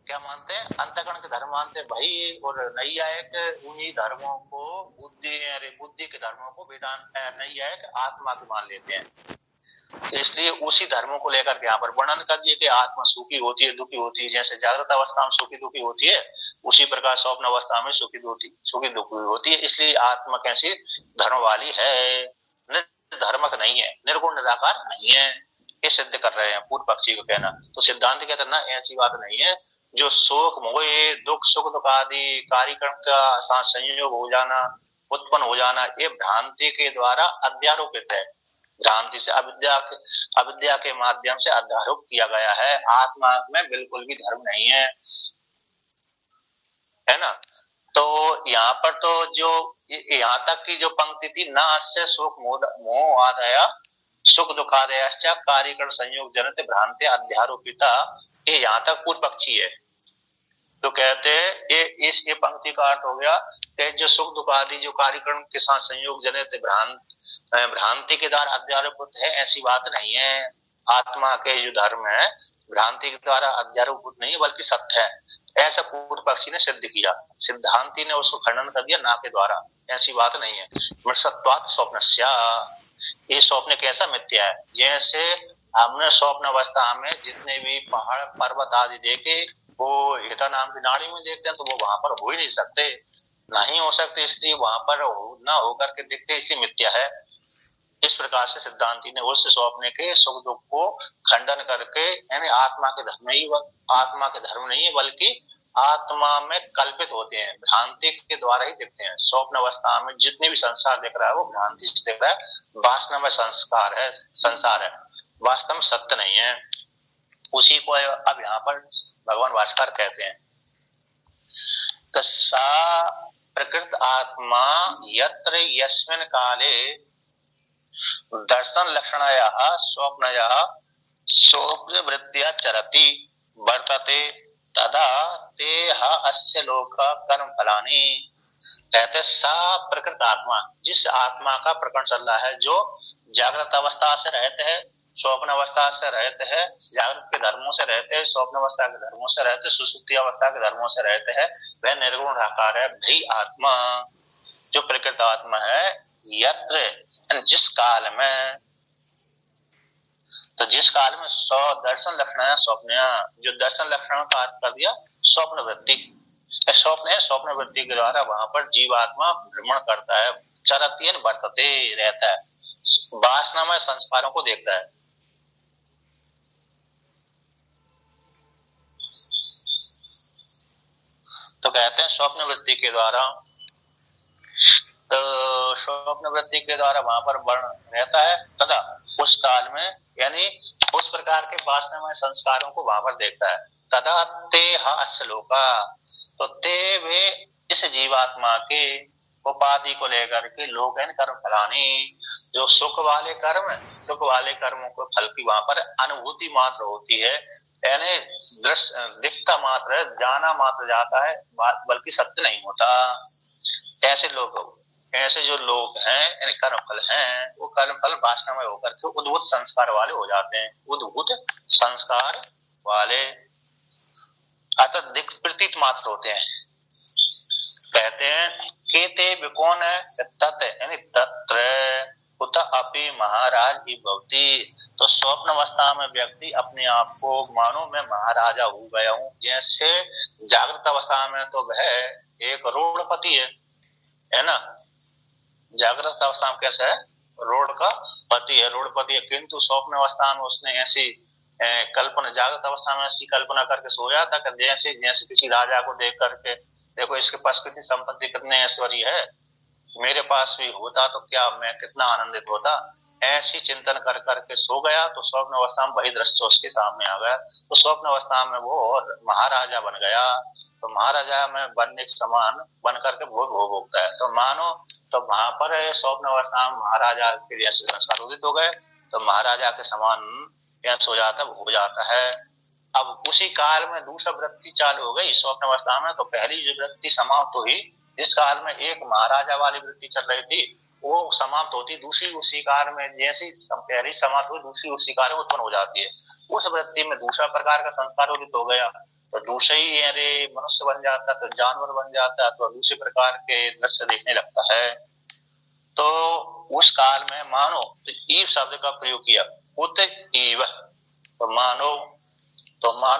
क्या मानते हैं? अंतःकरण के धर्म मानते हैं भाई, और नैयायिक उन्हीं धर्मों को, बुद्धि के धर्मों को वेदांत नैयायिक आत्मा के मान लेते हैं। इसलिए उसी धर्मों को लेकर के यहाँ पर वर्णन कर दिए कि आत्मा सुखी होती है, दुखी होती है। जैसे जागृत अवस्था में सुखी दुखी होती है, उसी प्रकार स्वप्न अवस्था में सुखी दुखी होती है। इसलिए आत्मा कैसी धर्म वाली है, निर्धर्मक नहीं है, निर्गुण निराकार नहीं है, ये सिद्ध कर रहे हैं पूर्व पक्षी को कहना। तो सिद्धांत कहते हैं ना, ऐसी बात नहीं है। जो शोक मोह दुख सुख दुख आदि कार्यक्रम का साथ संयोग हो जाना, उत्पन्न हो जाना, ये भ्रांति के द्वारा अध्यारोपित है। भ्रांति से अविद्या के माध्यम से अध्यारोप किया गया है। आत्मा में बिल्कुल भी धर्म नहीं है ना। तो यहाँ पर तो जो यहाँ तक की जो पंक्ति थी, ना अस्य शोक मोह आदया सुख दुखादय कार्यकरण संयोग जनते भ्रांति अध्यारोपिता, ये यहाँ तक पूर्व पक्षी है। तो कहते ये पंक्ति का अर्थ हो गया कि जो सुख दुख आदि जो कार्यक्रम के साथ संयोग जनित भ्रांति के द्वारा अध्यारोपित है, ऐसी बात नहीं है। आत्मा के जो धर्म है भ्रांति के द्वारा अध्यारोपित नहीं है, बल्कि सत्य है, ऐसा पूर्व पक्षी ने सिद्ध किया। सिद्धांति ने उसको खंडन कर दिया, ना के द्वारा, ऐसी बात नहीं है। मृषत्वात् स्वप्नस्या, ये स्वप्न कैसा मिथ्या है। जैसे हमने स्वप्न अवस्था में जितने भी पहाड़ पर्वत आदि देखे, वो हिता नाम की नाड़ी में देखते हैं, तो वो वहां पर हो ही नहीं सकते, नहीं हो सकते, इसलिए वहां पर न होकर के दिखते, इसलिए मिथ्या है। इस प्रकार से सिद्धांति ने उस स्वप्न के सुख दुख को खंडन करके, यानी आत्मा के धर्म नहीं है, बल्कि आत्मा में कल्पित होते हैं, भ्रांति के द्वारा ही दिखते हैं। स्वप्न अवस्था में जितने भी संसार दिख रहा है वो भ्रांति से दिख रहा है, वास्तव में संसार है, वास्तव में सत्य नहीं है। उसी को अब यहाँ पर भगवान भास्कर कहते हैं, सा प्रकृत आत्मा यत्र यस्मिन् काले दर्शन लक्षणया स्वप्नया स्वप्न वृत्तिया चरति वर्तते तदा ते अस्य लोक कर्म फलानि। कहते सा प्रकृत आत्मा, जिस आत्मा का प्रकरण चल रहा है, जो जागृत अवस्था से रहते हैं, स्वप्न अवस्था से रहते हैं, जागृत के धर्मों से रहते हैं, स्वप्न अवस्था के धर्मों से रहते हैं, सुषुप्ति अवस्था के धर्मों से रहते हैं, वह निर्गुण आकार है। वही आत्मा जो प्रकृत आत्मा है, यत्र जिस काल में, तो जिस काल में दर्शन लक्षण स्वप्न, जो दर्शन लक्षण का अर्थ कर दिया स्वप्न वृत्ति, स्वप्न है, स्वप्न वृत्ति के द्वारा वहां पर जीवात्मा भ्रमण करता है, चरती वर्तते रहता है, वासना में संस्कारों को देखता है। तो कहते हैं स्वप्न वृत्ति के द्वारा, तो स्वप्न वृत्ति के द्वारा वहां पर वर्ण रहता है, तथा उस काल में, यानी उस प्रकार के वासनामय संस्कारों को वहां पर देखता है। तथा ते अस्य लोका, तो ते वे इस जीवात्मा के उपाधि को लेकर के लोक कर्म फलानी, जो सुख वाले कर्मों को फल की वहां पर अनुभूति मात्र होती है, यानी दृश्य दिखता मात्र है, जाना मात्र जाता है, बल्कि सत्य नहीं होता। ऐसे जो लोग हैं, कर्म फल हैं, वो कर्म फल वासना में होकर के उद्भूत संस्कार वाले हो जाते हैं, उद्भूत संस्कार वाले, अतः दिख प्रतीत मात्र होते हैं। कहते हैं केते विकोन तत्, यानी तत्र उत अपि महाराज ही भवति। तो स्वप्न अवस्था में व्यक्ति अपने आप को मानो मैं महाराजा हो गया हूँ, जैसे जागृत अवस्था में तो वह एक रोडपति है ना, जागृत अवस्था में कैसे है, रोड का पति है, रोडपति है, किंतु स्वप्न अवस्था में उसने ऐसी कल्पना, जागृत अवस्था में ऐसी कल्पना करके सोया था कि जैसे किसी राजा को देख करके, देखो इसके पास कितनी संपत्ति, कितने ऐश्वर्य है, मेरे पास भी होता तो क्या मैं कितना आनंदित होता, ऐसी चिंतन कर करके सो गया। तो स्वप्न अवस्था में वही दृश्य उसके सामने आ गया, तो स्वप्न अवस्था में वो महाराजा बन गया। तो महाराजा में बनने के समान बन करके भोग भोगता है। तो मानो, तो वहां पर स्वप्न अवस्था में महाराजा के जैसे संस्कार उदित हो गए, तो महाराजा के समान हो जाता है। अब उसी काल में दूसरा वृत्ति चालू हो गई स्वप्न अवस्था में, तो पहली जो वृत्ति समाप्त हुई, इस काल में एक महाराजा वाली वृत्ति चल रही थी, वो समाप्त होती, दूसरी उसी काल में, जैसी पहली समाप्त हुई, दूसरी उसी काल में उत्पन्न हो जाती है। उस वृत्ति में दूसरा प्रकार का संस्कार उदित हो गया, तो दूसरे ही अरे मनुष्य बन जाता है, तो जानवर बन जाता है, तो दूसरे प्रकार के दृश्य देखने लगता है। तो उस काल में मानो तो ईव शब्द का प्रयोग किया, उत ईव, तो मानो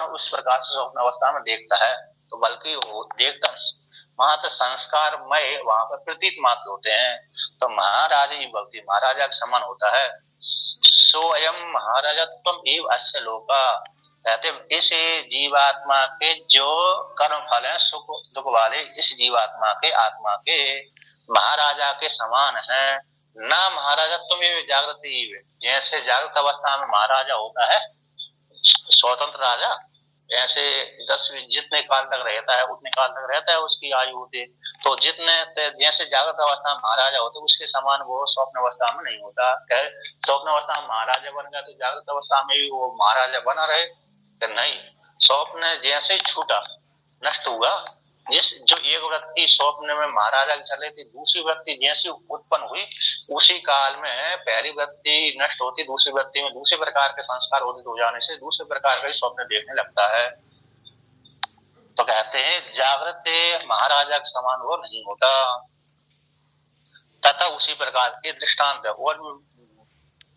उस प्रकार से स्वप्न अवस्था में देखता है, तो बल्कि वो देखता नहीं, वहां तो संस्कारमय वहां पर प्रतीत मात्र होते हैं। तो महाराज ही भक्ति महाराजा के समान होता है। स्वयं महाराजा तुम एव अस्य लोका, कहते इस जीवात्मा के जो कर्म फल है सुख दुख वाले, इस जीवात्मा के आत्मा के महाराजा के समान है। ना महाराजा तुम ये जागृति, जैसे जागृत अवस्था में महाराजा होता है स्वतंत्र राजा, ऐसे 10 जितने काल तक रहता है उतने काल तक रहता है उसकी आयु होती। तो जितने जैसे जागृत अवस्था में महाराजा होते उसके समान वो स्वप्न अवस्था में नहीं होता। स्वप्न अवस्था में महाराजा बन गया तो जागृत अवस्था में भी वो महाराजा बना रहे? नहीं, स्वप्न जैसे ही छूटा नष्ट हुआ, जिस जो एक व्यक्ति स्वप्न में महाराजा की चले थी, दूसरी व्यक्ति जैसी उत्पन्न हुई उसी काल में पहली व्यक्ति नष्ट होती, दूसरी व्यक्ति में दूसरे प्रकार के संस्कार उदित हो जाने से दूसरे प्रकार का ही स्वप्न देखने लगता है। तो कहते हैं जागृत महाराजा के समान वो नहीं होता। तथा उसी प्रकार के दृष्टांत है और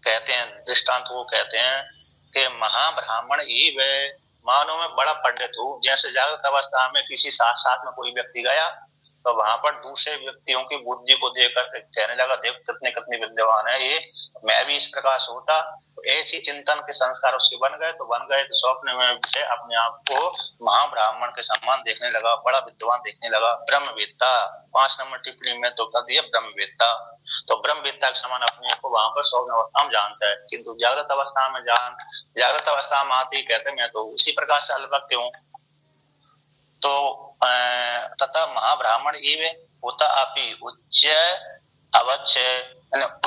कहते हैं, दृष्टांत वो कहते हैं कि महाब्राह्मण ही वे, मानो मैं बड़ा पंडित हूँ, जैसे जागृत अवस्था में किसी साथ में कोई व्यक्ति गया तो वहां पर दूसरे व्यक्तियों की बुद्धि को देखकर कहने लगा देख कितने कितने विद्वान है ये, मैं भी इस प्रकार से होता। तो ऐसी चिंतन के संस्कार उसके बन गए, तो स्वप्न में भी अपने आप को महाब्राह्मण के समान देखने लगा, बड़ा विद्वान देखने लगा। ब्रह्मवेत्ता 5 नंबर टिप्पणी में तो कर दिया ब्रह्मवेत्ता, तो ब्रह्मवेत्ता के समान अपने को वहां पर स्वप्न अवस्था में जानता है, किंतु जागृत अवस्था में जागृत अवस्था में आते ही कहते मैं तो उसी प्रकार से अलवक्त हूँ। तो तथा महाब्राह्मण एवे होता आपी उच्च अवच्य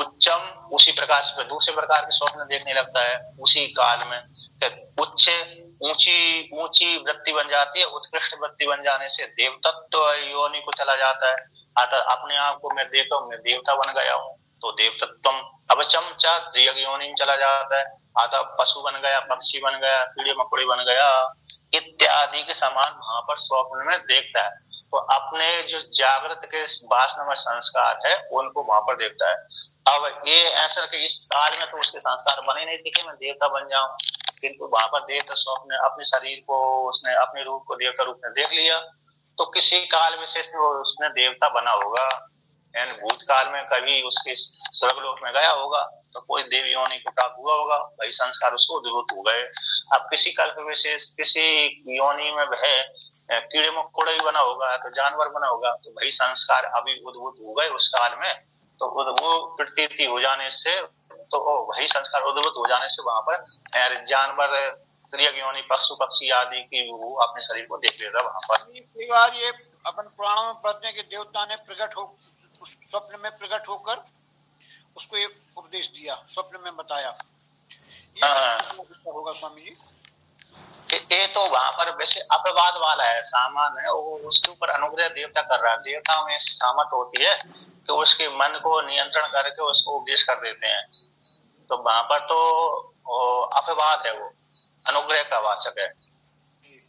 उच्चम, उसी प्रकार से दूसरे प्रकार के स्वप्न देखने लगता है उसी काल में। उच्च ऊंची ऊंची वृत्ति बन जाती है, उत्कृष्ट वृत्ति बन जाने से देवतत्व योनि को चला जाता है। अतः अपने आप को मैं देखता हूँ मैं देवता बन गया हूँ, तो देवतत्व अवचम चा योनि में चला जाता है। अतः पशु बन गया, पक्षी बन गया, कीड़े मकोड़े बन गया इत्यादि के समान वहां पर स्वप्न में देखता है। तो अपने जो जागृत के वासना में संस्कार है उनको वहां पर देखता है। अब ये ऐसा कि इस काल में तो उसके संस्कार बने नहीं थे कि मैं देवता बन जाऊं, किंतु वहां पर देवता स्वप्न अपने शरीर को उसने अपने रूप को देवता रूप में देख लिया, तो किसी काल विशेष में उसने देवता बना होगा। यानी भूतकाल में कभी उसके स्वर्गलोक में गया होगा तो कोई देवी योनि को प्राप्त हुआ होगा, वही संस्कार उसको उद्भूत हो गए। अब किसी कल्प विशेष किसी योनि में वह कीड़े मकोड़े भी बना होगा, तो जानवर बना होगा, तो वही संस्कार अभी उद्भूत हो गए उस काल में। तो वो प्रतीति हो जाने से, तो वही संस्कार उद्भूत हो जाने से वहां पर जानवर योनि पशु पक्षी आदि की वो अपने शरीर को देख लेता वहां पर। कई बार ये अपन पुराणों में पढ़ते हैं कि देवता ने प्रकट हो उस स्वप्न में प्रकट होकर उसको ये उपदेश दिया, स्वप्न में बताया। ये होगा स्वामी जी? ये तो वहां पर वैसे अपवाद वाला है, सामान्य है, वो उसके ऊपर अनुग्रह देवता कर रहा है। देवता में सामर्थ होती है कि तो उसके मन को नियंत्रण करके उसको उपदेश कर देते हैं। तो वहां पर तो अपवाद है, वो अनुग्रह का वाचक है।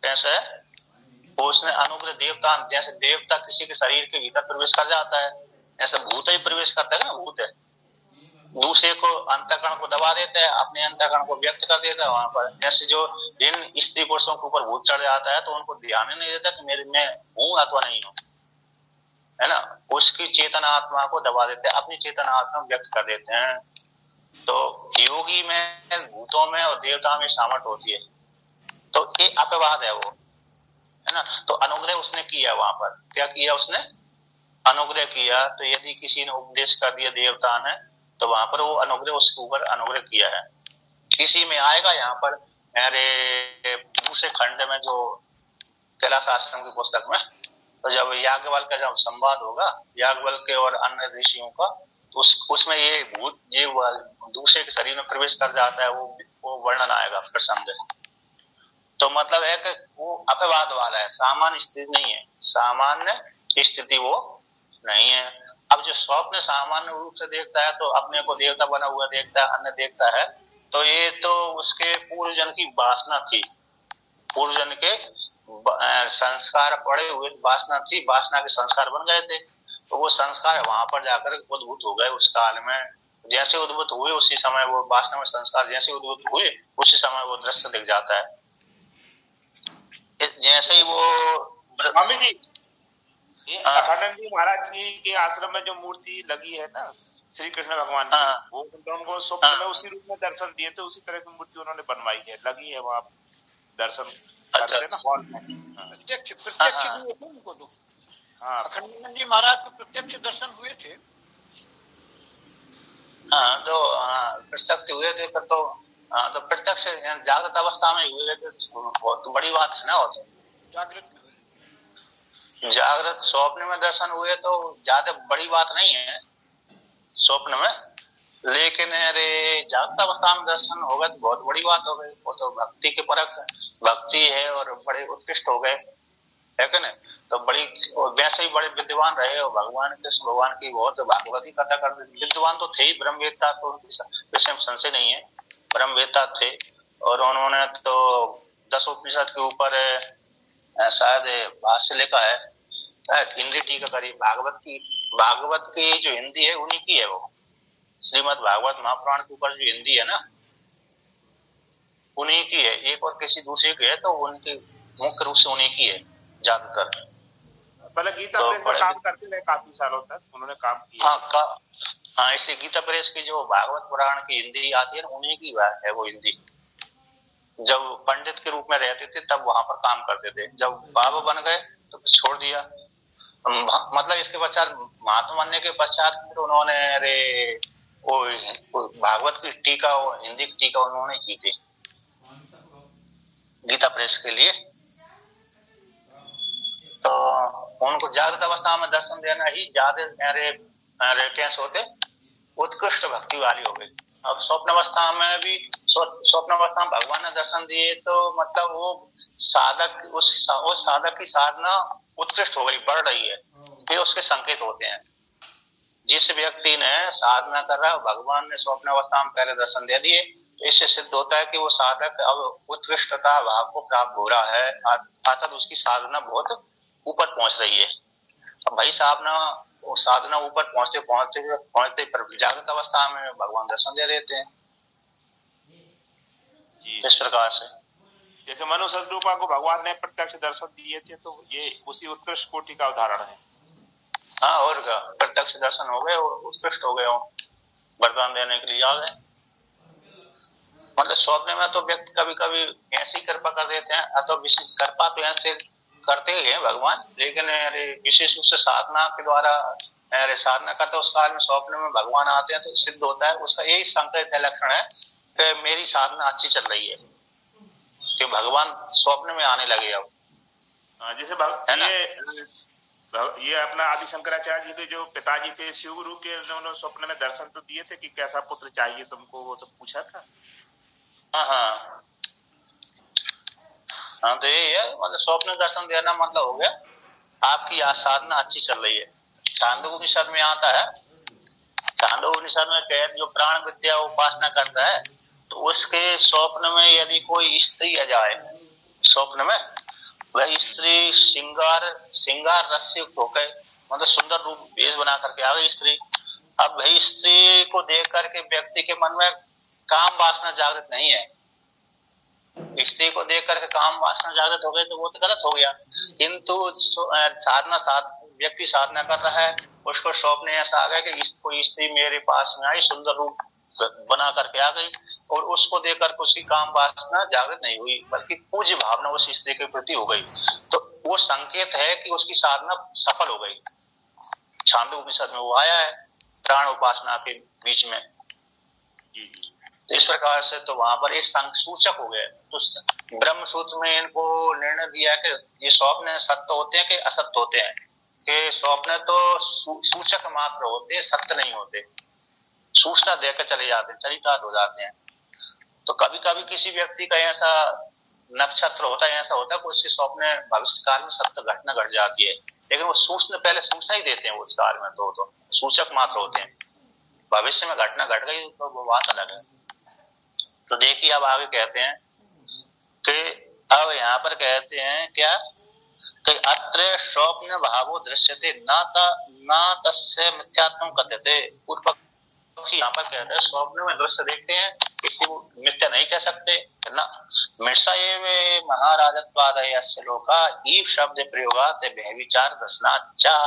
कैसे है? उसने अनुग्रह देवता, जैसे देवता किसी के शरीर के भीतर प्रवेश कर जाता है, ऐसे भूत ही प्रवेश करता है ना, भूत है दूसरे को अंतःकरण को दबा देता है, अपने अंतःकरण को व्यक्त कर देता है वहां पर। जैसे जो इन स्त्री पुरुषों के ऊपर भूत चढ़ जाता है तो उनको ध्यान ही नहीं देता कि मेरे में हूं अथवा नहीं हूं, है ना, उसकी चेतना आत्मा को दबा देते हैं, अपनी चेतना आत्मा व्यक्त कर देते हैं। तो योगी में भूतों में और देवता में सामर्थ्य होती है, तो ये अपवाद है वो, है ना। तो अनुग्रह उसने किया, वहां पर क्या किया उसने, अनुग्रह किया। तो यदि किसी ने उपदेश कर दिया देवता ने, तो वहां पर वो अनुग्रह उसके ऊपर अनुग्रह किया है। इसी में आएगा यहाँ पर मेरे दूसरे खंड में जो कैलाश आश्रम की पुस्तक में, तो जब याज्ञवल्क्य का जब संवाद होगा याज्ञवल्क्य और अन्य ऋषियों का, तो उसमें ये भूत जीव दूसरे के शरीर में प्रवेश कर जाता है, वो वर्णन आएगा प्रसंग। तो मतलब है कि वो अपवाद वाला है, सामान्य स्थिति नहीं है, सामान्य स्थिति वो नहीं है। अब जो स्वप्न सामान्य रूप से देखता है तो अपने को देवता बना हुआ देखता है, अन्य देखता है, तो ये तो उसके पूर्वजन की वासना थी, पूर्वजन के संस्कार पड़े हुए, वासना थी, वासना के संस्कार बन गए थे, तो वो संस्कार वहां पर जाकर उद्भूत हो गए। उस काल में जैसे उद्भूत हुए उसी समय वो वासना में संस्कार जैसे उद्भूत हुए उसी समय वो दृश्य दिख जाता है। जैसे ही वो स्वामी जी, ये अखंडानंद जी महाराज जी के आश्रम में जो मूर्ति लगी है ना श्री कृष्ण भगवान की, वो उनको स्वप्न में उसी रूप में दर्शन दिए थे, उसी तरह की मूर्ति उन्होंने बनवाई है, लगी है वहां दर्शन करते हैं ना हॉल में। प्रत्यक्ष हुए थे उनको तो। हाँ, अखंडानंद जी महाराज को प्रत्यक्ष दर्शन हुए थे। हाँ, तो प्रत्यक्ष हुए थे तो प्रत्यक्ष जागृत अवस्था में हुए थे, बहुत बड़ी बात है ना। वो तो जागृत स्वप्न में दर्शन हुए तो ज्यादा बड़ी बात नहीं है स्वप्न में, लेकिन अरे जागृत अवस्था में दर्शन हो गए तो बहुत बड़ी बात हो गई। वो तो भक्ति के परक भक्ति है और बड़े उत्कृष्ट हो गए, है कि नहीं। तो बड़ी वैसे ही बड़े विद्वान रहे और भगवान कृष्ण भगवान की बहुत भागवती कथा करते। विद्वान तो थे ही, ब्रह्मवेत्ता तो विषय में संशय नहीं है, ब्रह्मवेत्ता थे। और उन्होंने तो 10 उपनिषद के ऊपर शायद भाष्य लिखा है, हिंदी टीका करी। भागवत की जो हिंदी है उन्हीं की है, वो श्रीमद् भागवत महापुराण के ऊपर जो हिंदी है ना उन्हीं की है। एक और किसी दूसरे की है तो उनकी मुख्य रूप से उन्हीं की है ज्यादातर। पहले गीता प्रेस में काम करते रहे काफी सालों तक, उन्होंने काम किया। हाँ, इसलिए गीता प्रेस की जो भागवत पुराण की हिंदी आती है ना उन्हीं की है वो हिंदी। जब पंडित के रूप में रहते थे तब वहां पर काम करते थे, जब बाबा बन गए तो छोड़ दिया। मतलब इसके पश्चात महात्मा बनने के पश्चात फिर उन्होंने वो भागवत की टीका, हिंदी की टीका उन्होंने की थी गीता प्रेस के लिए। तो उनको जागृत अवस्था में दर्शन देना ही ज्यादा कैसे होते उत्कृष्ट भक्ति वाली हो गई। अब स्वप्न अवस्था में भी स्वप्न अवस्था में भगवान ने दर्शन दिए तो मतलब वो साधक उस साधक की साधना उत्कृष्ट हो गई, बढ़ रही है, ये उसके संकेत होते हैं। जिस व्यक्ति ने साधना कर रहा है भगवान ने स्वप्न अवस्था में पहले दर्शन दे दिए, इससे सिद्ध होता है कि वो साधक अब उत्कृष्टता भाव को प्राप्त हो रहा है, अर्थात उसकी साधना बहुत ऊपर पहुंच रही है। अब भाई साहब ना वो साधना ऊपर पहुंचते जागृत अवस्था में भगवान दर्शन दे देते हैं इस प्रकार से। जैसे मनु सदरूपा को भगवान ने प्रत्यक्ष दर्शन दिए थे, तो ये उसी उत्कृष्ट कोटि का उदाहरण है। हाँ, और क्या, प्रत्यक्ष दर्शन हो गए, उत्कृष्ट हो गए, वरदान देने के लिए आ गए। मतलब स्वप्न में तो व्यक्ति कभी कभी ऐसी कृपा कर देते हैं, अथवा विशेष कृपा तो ऐसे करते ही है भगवान, लेकिन विशेष रूप से साधना के द्वारा साधना करते उस काल में स्वप्न में भगवान आते हैं तो सिद्ध होता है। उसका यही संकेत है, लक्षण है कि मेरी साधना अच्छी चल रही है, कि भगवान स्वप्न में आने लगे। अब जैसे ये अपना आदि शंकराचार्य जी के जो पिताजी थे शिवगुरु के, उन्होंने स्वप्न में दर्शन तो दिए थे कि कैसा पुत्र चाहिए तुमको, वो सब पूछा था। हाँ, तो यही है, मतलब स्वप्न दर्शन देना मतलब हो गया आपकी साधना अच्छी चल रही है। छांदोपनिषद में आता है, छांदोपनिषद में कहते जो प्राण विद्या उपासना करता है तो उसके स्वप्न में यदि कोई स्त्री आ जाए, स्वप्न में वह स्त्री श्रृंगार रस से होकर मतलब सुंदर रूप वेश बना करके आ गई स्त्री। अब वही स्त्री को देख करके व्यक्ति के मन में काम वासना जागृत नहीं है, स्त्री को देख करके काम वासना जागृत हो गई तो वो तो गलत हो गया। किंतु व्यक्ति साधना कर रहा है, उसको स्वप्न ऐसा आ गया कि कोई स्त्री मेरे पास में आई, सुंदर रूप बना करके आ गई, और उसको देख करके उसकी काम वासना जागृत नहीं हुई बल्कि पूज्य भावना उस स्त्री के प्रति हो गई, तो वो संकेत है कि उसकी साधना सफल हो गई। छांदोग्य उपनिषद में वो आया है प्राण उपासना के बीच में। तो इस प्रकार से तो वहां पर एक सूचक हो गए। तो ब्रह्म सूत्र में इनको निर्णय दिया है कि ये स्वप्न सत्य होते हैं कि असत्य होते हैं, कि स्वप्न तो सूचक मात्र होते हैं, सत्य नहीं होते, सूचना देकर चले जाते हैं, चरितार्थ हो जाते हैं। तो कभी कभी किसी व्यक्ति का ऐसा नक्षत्र होता है, ऐसा होता है कि उसके स्वप्न भविष्य काल में सत्य घटना घट जाती है, लेकिन वो सूचना पहले सूचना ही देते हैं, वो उस काल में तो सूचक मात्र होते हैं। भविष्य में घटना घट गई तो वो बात अलग है। तो देखिए अब आगे कहते हैं कि अब यहाँ पर कहते हैं क्या कि अत्र स्वप्न भावो दृश्यते न तस्य मिथ्यात्वं कथ्यते। पूर्व पक्षी यहाँ पर कहते हैं स्वप्न में दृश्य देखते हैं, किसी को मिथ्या नहीं कह सकते ना। मृषा एव महाराजत्वादय लोका ईव शब्द प्रयोगात व्यभिचार दर्शनाच्चा।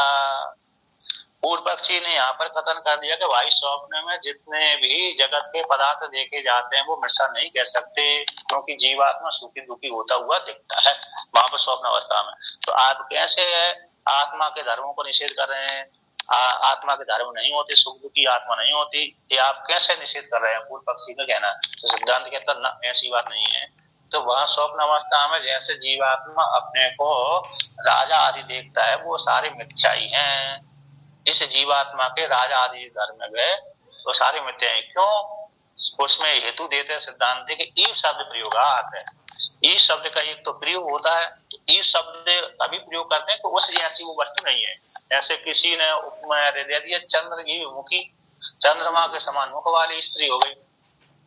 पूर्व पक्षी ने यहाँ पर कथन कर दिया कि भाई स्वप्न में जितने भी जगत के पदार्थ देखे जाते हैं वो मृषा नहीं कह सकते, क्योंकि जीवात्मा सुखी दुखी होता हुआ दिखता है वहां पर स्वप्न अवस्था में। तो आप कैसे आत्मा के धर्मों को निषेध कर रहे हैं? आत्मा के धर्म नहीं होते, सुख दुखी आत्मा नहीं होती, ये आप कैसे निषेध कर रहे हैं? पूर्व पक्षी का कहना। तो सिद्धांत कहता ना, ऐसी बात नहीं है। तो वह स्वप्न अवस्था में जैसे जीवात्मा अपने को राजा आदि देखता है वो सारे मिथ्या ही हैं। इस जीवात्मा के राजा आदि धर्म में गए तो सारे मिथ्या हैं। क्यों? उसमें हेतु देते हैं सिद्धांत के ईव शब्द प्रयोग है। ईव शब्द का एक तो प्रयोग होता है, तो ईव शब्द तभी प्रयोग करते हैं कि उस जैसी वो वस्तु नहीं है। ऐसे किसी ने उपमा दे दिया चंद्र की मुखी, चंद्रमा के समान मुख वाली स्त्री हो गई,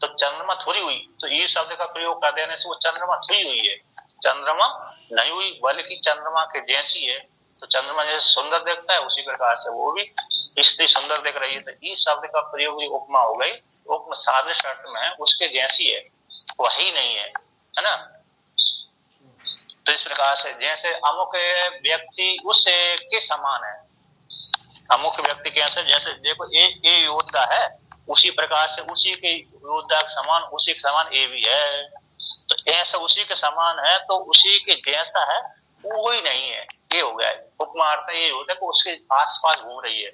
तो चंद्रमा थोड़ी हुई। तो ईव शब्द का प्रयोग कर देने से वो चंद्रमा थोड़ी हुई है, चंद्रमा नहीं हुई, बल्कि चंद्रमा के जैसी है। तो चंद्रमा जैसे सुंदर दिखता है उसी प्रकार से वो भी स्त्री सुंदर दिख रही है। तो ईव शब्द का प्रयोग भी उपमा हो गई, उपमा सादृश्य अर्थ में है, उसके जैसी है, वही नहीं है ना। तो इस प्रकार से जैसे अमुक व्यक्ति उस के समान है, अमुक व्यक्ति कैसे, जैसे देखो ए योद्धा है, उसी प्रकार से उसी के योद्धा के समान उसी के समान ए भी है। तो ऐसा उसी के समान है तो उसी के जैसा है वो ही नहीं है, ये हो गया। उपमा अर्थ ये होता है कि उसके आसपास घूम रही है,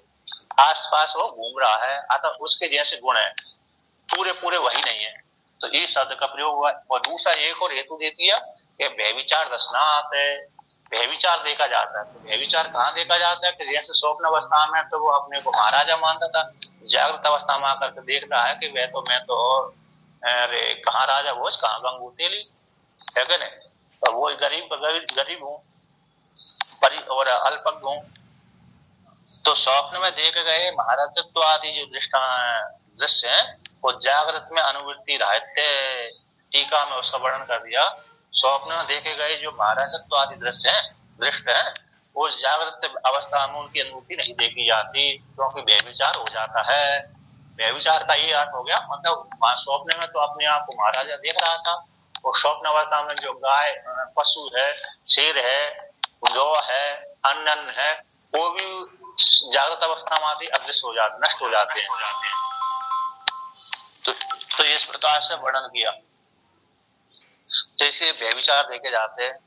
आसपास वो घूम रहा है, अतः उसके जैसे गुण है, पूरे पूरे वही नहीं है। तो ये शब्द का प्रयोग हुआ। और दूसरा एक और हेतु दे दिया कि व्यभिचार दर्शनात् है, व्यभिचार देखा जाता है। तो व्यभिचार कहाँ देखा जाता है? कि जैसे स्वप्न अवस्था में तो वो अपने को महाराजा मानता था, जागृत अवस्था में आकर के देख रहा है कि मैं तो अरे कहाँ राजा भोज, कहाँ गंगू तेली है कि नहीं, तो वो गरीब हूँ और अल्पज्ञ हूँ। तो स्वप्न में देखे गए महाराजत्व आदि जो दृश्य है वो जागृत में अनुवृत्ति रहते। टीका में उसका वर्णन कर दिया, स्वप्न में देखे गए जो महाराजत्व आदि दृश्य है दृष्ट है वो जागृत अवस्था में उनकी अनुभूति नहीं देखी जाती, क्योंकि व्यभिचार हो जाता है। व्यभिचार का ये अर्थ हो गया, मतलब स्वप्न में तो अपने आप को महाराजा देख रहा था, और स्वप्न अवस्था में जो गाय पशु है, शेर है, गौ है, अन्न है, वो भी जागृत अवस्था में अदृश्य हो जाते, नष्ट हो जाते हैं। तो इस प्रकार से वर्णन किया। जैसे व्यभिचार देखे जाते हैं,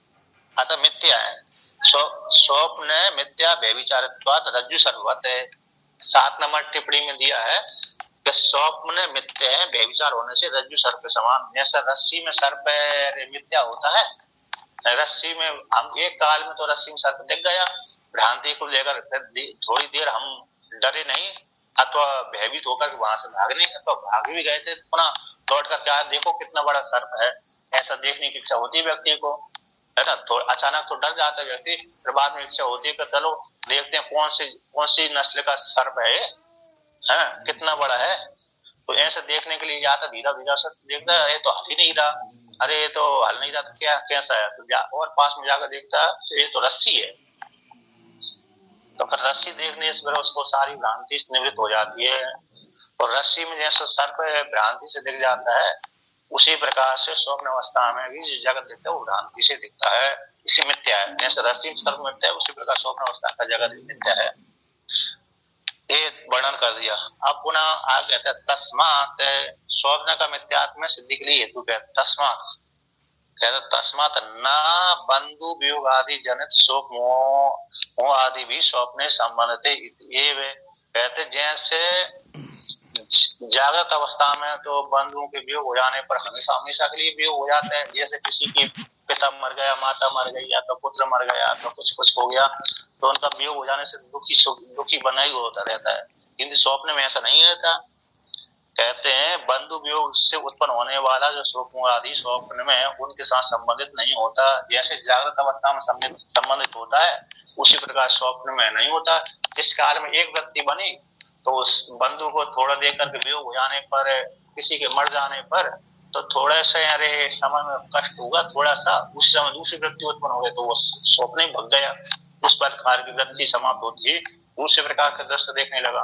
अतः मिथ्या है। स्वप्न मिथ्या व्यभिचारत्वात् रज्जु सर्ववत् है। 7 नंबर टिप्पणी में दिया है कि स्वप्न मिथ्या है, व्यभिचार होने से रज्जु सर्प के समान। जैसा रस्सी में सर्प मिथ्या होता है, रस्सी में हम एक काल में तो रस्सी में सर्प दिख गया, भ्रांति को लेकर थोड़ी देर हम डरे नहीं अथवा भयभीत होकर वहां से भागने, तो भाग भी गए थे, पुनः लौट कर क्या देखो कितना बड़ा सर्प है, ऐसा देखने की इच्छा होती है व्यक्ति को, है ना। तो अचानक तो डर जाता है व्यक्ति, फिर बाद में इच्छा होती है कि चलो देखते हैं कौन सी नस्ल का सर्प है, कितना बड़ा है। तो ऐसे देखने के लिए जाता, धीरे धीरे से देखता है ये तो हल ही नहीं रहा, अरे ये तो हल नहीं रहा, तो क्या कैसा है, तो और पास में जाकर देखता है ये तो रस्सी है। तो फिर रस्सी देखने से उसको सारी भ्रांति निवृत्त हो जाती है। और रस्सी में जैसे सर्प भ्रांति से दिख जाता है, उसी प्रकार से स्वप्न अवस्था में भी जो जगत दिखता है वो भ्रांति से दिखता है, इसी मिथ्या है। जैसे रस्सी में सर्प मिथ्या है, उसी प्रकार स्वप्न अवस्था का जगत भी मिथ्या है, ये वर्णन कर दिया। अब पुनः आगे कहते हैं तस्मात्, स्वप्न का मिथ्यात्व सिद्धि के लिए हेतु कहते तस्मात्, कहते तस्मात् न बंधु वियोग आदि जनित शोक मोह आदि भी स्वप्ने संबंधते। कहते जैसे जागृत अवस्था में तो बंधुओं के वियोग हो जाने पर हमेशा हमेशा के लिए वियोग हो जाता है। जैसे किसी की पिता मर गया, माता मर गई, या तो पुत्र मर गया, तो कुछ हो गया, तो उनका वियोग हो जाने से दुखी बना ही होता रहता है। किंतु स्वप्न में ऐसा नहीं रहता। कहते हैं बंधु वियोग से उत्पन्न होने वाला जो शोक आदि स्वप्न में उनके साथ संबंधित नहीं होता। जैसे जागृत अवस्था में संबंधित होता है, उसी प्रकार स्वप्न में नहीं होता। इस काल में एक व्यक्ति बनी तो उस बंधु को थोड़ा देर करके वियोग हो जाने पर, किसी के मर जाने पर तो थोड़े से अरे समय में कष्ट होगा थोड़ा सा, उस समय दूसरी वृत्ति उत्पन्न हो गई तो वो स्वप्न ही भग गया। उस प्रकार की वृत्ति समाप्त होती है, दूसरे प्रकार के दृश्य देखने लगा।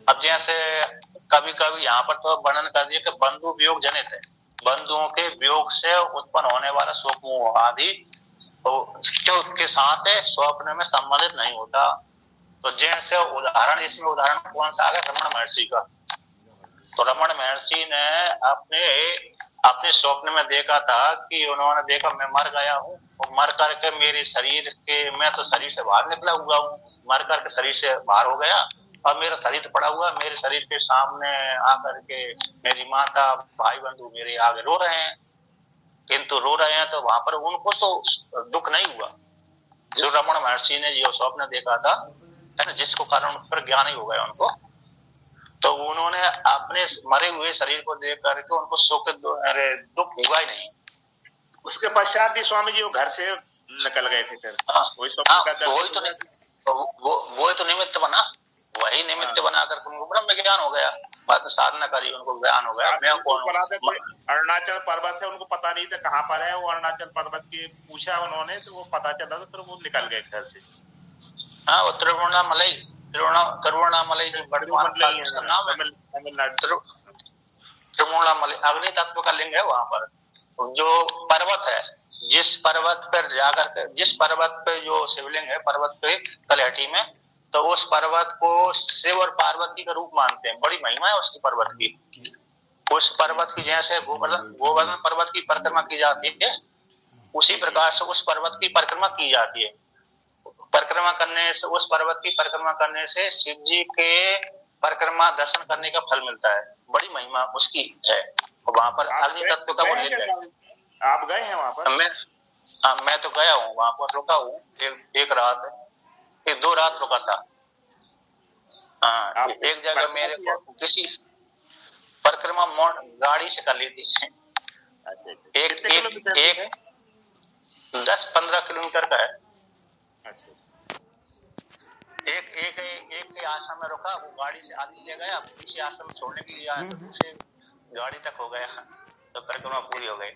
अब जैसे कभी कभी यहाँ पर तो वर्णन कर दिया कि बंधु वियोग जनित है, बंधुओं के वियोग से उत्पन्न होने वाला शोक मोह आदि तो के साथ स्वप्न में संबंधित नहीं होता। तो जैसे उदाहरण, इसमें उदाहरण कौन सा आ गया, रमण महर्षि का। तो रमण महर्षि ने अपने स्वप्न में देखा था कि उन्होंने देखा मैं मर गया हूँ, और मर करके मेरे शरीर के, मैं तो शरीर से बाहर निकला हुआ हूँ, मर करके शरीर से बाहर हो गया, और मेरा शरीर पड़ा हुआ, मेरे शरीर के सामने आकर के मेरी माता भाई बंधु मेरे आगे रो रहे हैं, किंतु रो रहे हैं तो वहां पर उनको तो दुख नहीं हुआ। जो रमण महर्षि ने जो स्वप्न देखा था है ना, जिसको कारण पर ज्ञान ही हो गया उनको, तो उन्होंने अपने मरे हुए शरीर को देख करके उनको शोक दुख हुआ ही नहीं। उसके पश्चात भी स्वामी जी वो घर से निकल गए थे फिर। वही तो निमित्त बना, वही निमित्त बनाकर उनको ब्रह्म ज्ञान हो गया, बाद साधना करी उनको ज्ञान हो गया। मैं कौन, अरुणाचल पर्वत है, उनको पता नहीं था कहाँ पर है वो अरुणाचल पर्वत की, पूछा उन्होंने तो वो पता चला, तो फिर वो निकल गए घर से। हाँ, वो त्रिवेणामलई जो वर्तमान काल में नाम है त्रिवेणामलई, अग्नि तत्व का लिंग है। वहां पर जो पर्वत है, जिस पर्वत पर जाकर के, जिस पर्वत पे जो शिवलिंग है पर्वत पे तलहटी में, तो उस पर्वत को शिव और पार्वती का रूप मानते हैं, बड़ी महिमा है उसकी पर्वत की। उस पर्वत की जैसे गोवर्धन पर्वत की परिक्रमा की जाती है, उसी प्रकार से उस पर्वत की परिक्रमा की जाती है। परिक्रमा करने से, उस पर्वत की परिक्रमा करने से शिव जी के परिक्रमा दर्शन करने का फल मिलता है, बड़ी महिमा उसकी है। वहां पर अग्नि तत्व का वो लिंग है। आप गए हैं वहां पर? मैं तो गया हूँ, वहां पर रुका हूँ एक रात, 2 रात रुका था। हाँ, एक जगह मेरे को किसी परिक्रमा गाड़ी से कर ली थी। एक 10-15 किलोमीटर का है। एक के आश्रम में रुका, वो गाड़ी से आदमी ले गया, दूसरे आश्रम में छोड़ने के लिए आया, तो दूसरे गाड़ी तक हो गया, तो परिक्रमा पूरी हो गई।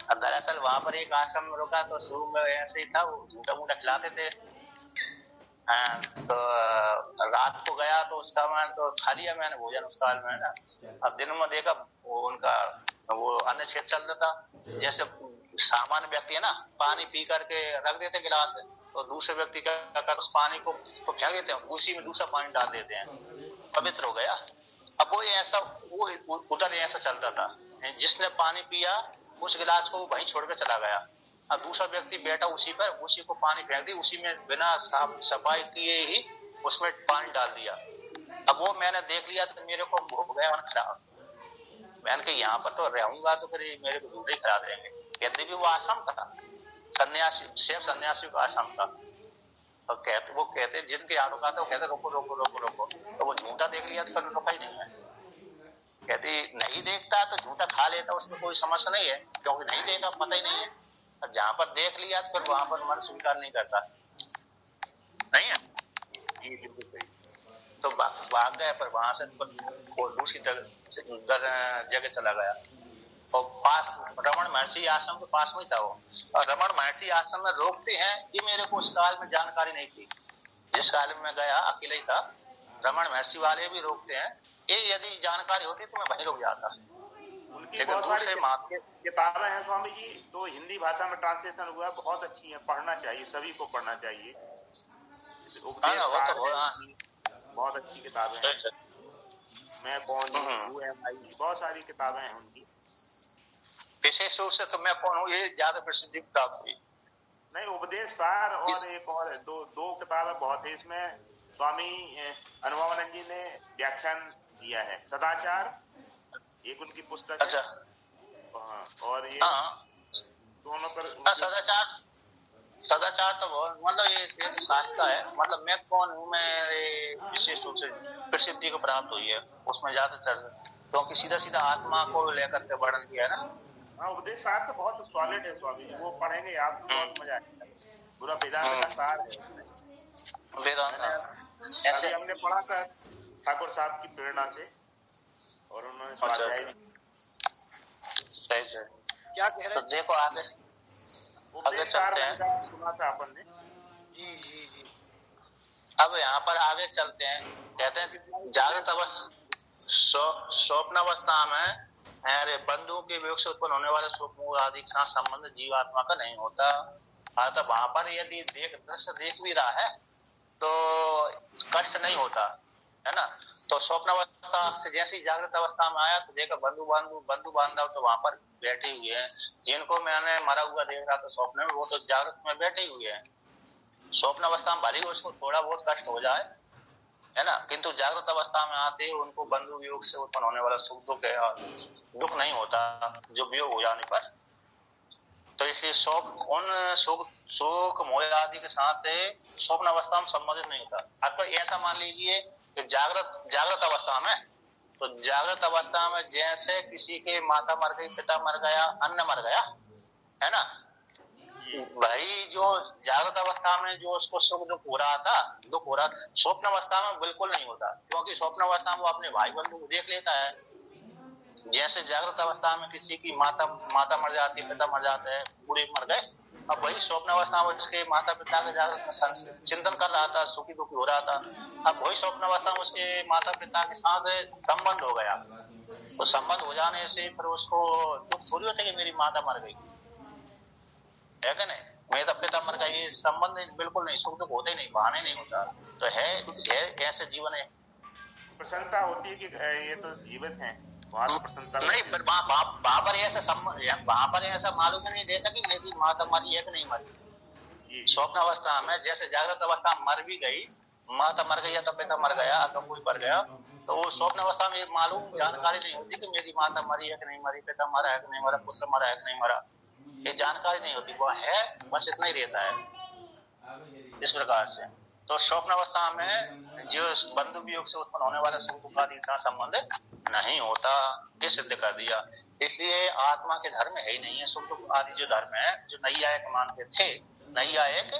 अब दरअसल वहां पर एक आश्रम में रुका तो शुरू में ऐसे ही था, वो झूठा मूठा खिलाते थे। तो रात को गया तो उसका मैं तो खा लिया मैंने भोजन उस काल में ना। अब दिन में देखा वो उनका वो अन्न छेद चल रहा था। जैसे सामान्य व्यक्ति है ना, पानी पी करके रख देते गिलास, तो दूसरे व्यक्ति क्या कर उस पानी को फेंक देते हैं, उसी में दूसरा पानी डाल देते हैं, पवित्र हो गया। अब वो ऐसा वो उधर ऐसा चलता था, जिसने पानी पिया उस गिलास को वहीं छोड़ कर चला गया। अब दूसरा व्यक्ति बैठा उसी पर, उसी को पानी फेंक दी, उसी में बिना सफाई किए ही उसमें पानी डाल दिया। अब वो मैंने देख लिया तो मेरे को हो गया खराब। मैंने कहा यहाँ पर तो रहूंगा तो फिर मेरे को दूसरे खिला देंगे। कहते भी वो आश्रम था, सन्यासी, शिव सन्यासी का आश्रम था। तो वो कहते जिनके यहाँ रुका था वो कहते रोको रोको रोको रोको, तो वो झूठा देख लिया तो फिर रुका ही नहीं है। कहती नहीं देखता तो झूठा खा लेता, उसमें कोई समस्या नहीं है, क्योंकि नहीं देखा, पता ही नहीं है। जहाँ पर देख लिया तो फिर वहां पर मन स्वीकार नहीं करता, नहीं है। तो भाग गया, पर वहां से दूसरी जगह चला गया। और पास रमण महर्षि आश्रम के पास में था वो, और रमण महर्षि आश्रम में रोकते हैं, ये मेरे को उस काल में जानकारी नहीं थी। जिस काल में मैं गया अकेले ही था, रमण महर्षि वाले भी रोकते हैं, ये यदि जानकारी होती तो मैं वहीं रुक जाता। उनकी बहुत सारी किताबें हैं स्वामी जी, तो हिंदी भाषा में ट्रांसलेशन हुआ, बहुत अच्छी है, पढ़ना चाहिए, सभी को पढ़ना चाहिए। बहुत अच्छी किताबें हैं। मैं कौन हूँ, बहुत सारी किताबें हैं उनकी। विशेष रूप से तो मैं कौन हूँ ये ज्यादा प्रसिद्ध किताब हुई नहीं, उपदेश सार और एक और दो किताबें बहुत है। इसमें स्वामी अनुभवानंद जी ने व्याख्यान दिया है, सदाचार एक उनकी पुस्तक है। और ये दोनों पर सदाचार तो बहुत मतलब ये शास्त्र है, मतलब मैं कौन हूँ, मेरे विशेष रूप से प्रसिद्धि को प्राप्त हुई है उसमें ज्यादा चर्चा, क्योंकि सीधा सीधा आत्मा को लेकर के वर्णन किया है ना। हाँ, उपदेश सार तो बहुत सॉलिड है स्वामी, वो पढ़ेंगे आपको बहुत मजा आएगा। पूरा वेदांत का सार है। वेदांत अभी हमने पढ़ा था ठाकुर साहब की प्रेरणा से। और उन्होंने स्वाध्याय भी। सही से क्या कह रहे तो देखो आगे चलते हैं। सुना था अपन ने। जी जी जी। अब यहाँ पर आगे चलते हैं। कहते हैं जागृत स्वप्न अवस्था में अरे बंधुओं के वियोग से उत्पन्न होने वाले स्वप्न आदि के साथ संबंध जीवात्मा का नहीं होता। तो वहां पर यदि दृश्य देख भी रहा है तो कष्ट नहीं होता है ना। तो स्वप्न अवस्था से जैसी जागृत अवस्था में आया तो देखा बंधु बांधव तो वहां पर बैठे हुए हैं। जिनको मैंने मरा हुआ देख रहा था स्वप्न में, वो तो जागृत में बैठे हुए हैं। स्वप्न अवस्था में भले उसको थोड़ा बहुत कष्ट हो जाए है ना, किंतु जागृत अवस्था में आते उनको बंधु वियोग से उत्पन्न होने वाला सुख दुख नहीं होता जो वियोग हो जाने पर। तो इसलिए शोक मोह आदि के साथ स्वप्न अवस्था में संबंधित नहीं होता। आपको ऐसा मान लीजिए कि जागृत अवस्था में, तो जागृत अवस्था में जैसे किसी के माता मर गई, पिता मर गया, अन्न मर गया है ना, भाई जो जागृत अवस्था में जो उसको सुख दुख हो रहा था, स्वप्न अवस्था में बिल्कुल नहीं होता। क्योंकि स्वप्न अवस्था में वो अपने भाई बंधु को देख लेता है। जैसे जागृत अवस्था में किसी की माता मर जाती है, पिता मर जाते हैं, बूढ़े मर गए, अब वही स्वप्न अवस्था में उसके माता पिता के जागृत में चिंतन कर रहा था, सुखी दुखी हो रहा था। अब वही स्वप्न अवस्था में उसके माता पिता के साथ संबंध हो गया। तो संबंध हो जाने से फिर उसको दुख थोड़ी होता है कि मेरी माता मर गई, है क्या नहीं, मेरा पिता मर गया, ये संबंध बिल्कुल नहीं, सुख दुख होते ही नहीं, बहाने नहीं होता। तो है ऐसे जीवन है। प्रसन्नता होती है कि ये तो जीवित हैं, वहां तो प्रसन्नता नहीं, पर वहां पर ऐसा मालूम नहीं देता कि मेरी माता मरी है कि नहीं मरी। स्वप्न अवस्था में जैसे जागृत अवस्था में मर भी गई, माता मर गई या तो पिता मर गया तो कोई मर गया, तो वो स्वप्न अवस्था में मालूम जानकारी नहीं होती कि मेरी माता मरी है कि नहीं मरी, पिता मरा है कि नहीं मरा, पुत्र मरा है कि नहीं मरा, ये जानकारी नहीं होती। वो है बस इतना ही रहता है इस प्रकार से। तो स्वप्न अवस्था में जो बंधु वियोग से उत्पन्न होने वाले सुख दुख आदि का संबंध नहीं होता, ये सिद्ध कर दिया। इसलिए आत्मा के धर्म है ही नहीं है सुख दुख आदि जो धर्म है, जो नैयायिक मानते थे। नैयायिक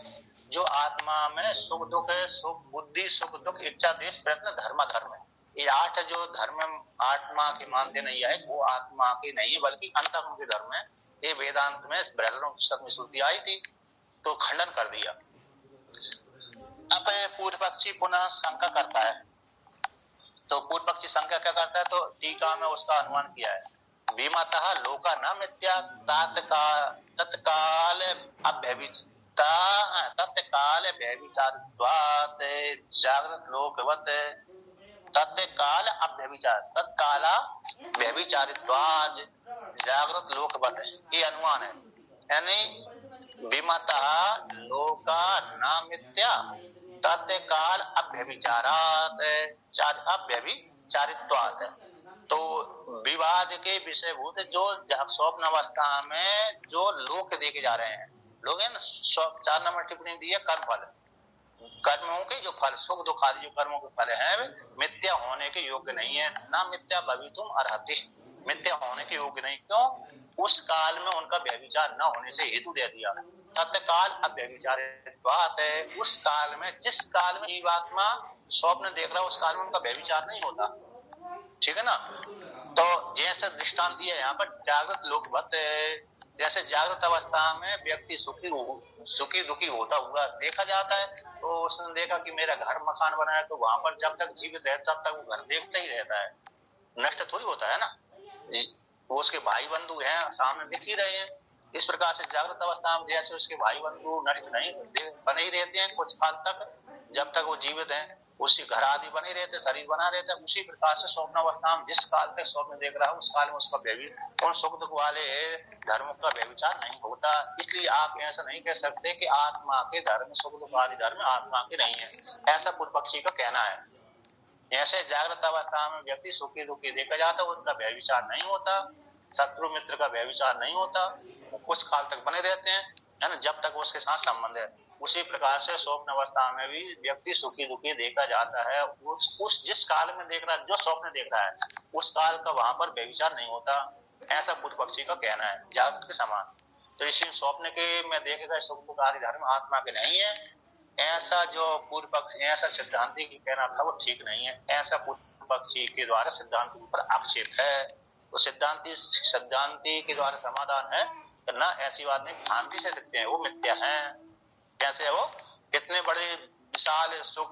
जो आत्मा में सुख दुख, सुख बुद्धि, सुख दुख, इच्छा, देश, प्रयत्न, धर्म ये 8 जो धर्म आत्मा के मानते नैयायिक, वो आत्मा के नहीं है बल्कि अंतःकरण के धर्म है। ये वेदांत में बृहदारण्यक में श्रुति आई थी तो खंडन कर दिया। अब पूर्व पक्षी पुनः शंका करता है। तो पूर्व पक्षी शंका क्या करता है, तो टीका में उसका अनुमान किया है। विमतः लोका न मिथ्या तत्काल व्यभिचारत्वात् जागृत लोकवत् तत्काल व्यभिचारित्वात् जागृत लोकवत्, ये अनुमान है। यानी विमतः लोका न मिथ्या तत्काल अव्यभिचारित्वात्, तो विवाद के विषयभूत जो स्वप्न अवस्था में जो लोक देखे जा रहे हैं, लोग है ना, 4 नंबर टिप्पणी दी है, कर्मों के जो फल, सुख दुख आदि जो कर्मों के फल है मिथ्या होने के योग्य नहीं है। ना मिथ्या भवितुम अर्हति, मिथ्या होने के योग्य नहीं। क्यों? उस काल में उनका व्यभिचार न होने से हेतु दे दिया। तत्काल अव्यभिचारित्वात्, उस काल में, जिस काल में जीवात्मा स्वप्न देख रहा है उस काल में उनका व्यभिचार नहीं होता। ठीक है ना। तो जैसे दृष्टांत दिया यहाँ पर जागृत लोकवत्, जैसे जागृत अवस्था में व्यक्ति सुखी दुखी होता हुआ देखा जाता है। तो उसने देखा कि मेरा घर मकान बना है, तो वहां पर जब तक जीवित है तब तक वो घर देखता ही रहता है, नष्ट थोड़ी होता है ना। वो उसके भाई बंधु हैं सामने दिख ही रहे हैं। इस प्रकार से जागृत अवस्था में जैसे उसके भाई बंधु नष्ट नहीं बने ही रहते हैं कुछ काल तक, जब तक वो जीवित हैं, उसी घर आदि बने रहते, शरीर बना रहता है। उसी प्रकार से स्वप्न अवस्था में जिस काल तक स्वप्न देख रहा है उस काल में उसका उन सुख दुख वाले धर्मों का व्यभिचार नहीं होता। इसलिए आप ऐसा नहीं कह सकते कि आत्मा के धर्म, सुख दुख आदि धर्म आत्मा के नहीं है, ऐसा पूर्व पक्षी का कहना है। ऐसे जागृत अवस्था में व्यक्ति सुखी दुखी देखा जाता है, उनका व्यभिचार नहीं होता, शत्रु मित्र का व्यभिचार नहीं होता, वो कुछ काल तक बने रहते हैं, है ना, जब तक उसके साथ संबंध है। उसी प्रकार से स्वप्न अवस्था में भी व्यक्ति सुखी दुखी देखा जाता है। उस जिस काल में देख रहा है, जो स्वप्न देख रहा है, उस काल का वहां पर व्यभिचार नहीं होता, ऐसा पूर्व पक्षी का कहना है, जागृत के समान। तो इसी स्वप्न के में देखे गए सुख दुख आदि धर्म आत्मा के नहीं है, ऐसा जो पूर्व पक्ष, ऐसा सिद्धांति की कहना था वो ठीक नहीं है, ऐसा पूर्व पक्षी के द्वारा सिद्धांत पर आक्षेप है। तो सिद्धांति के द्वारा समाधान है कि ना, ऐसी बात नहीं, भ्रांति से दिखते हैं, वो मिथ्या है। कैसे है वो? इतने बड़े विशाल सुख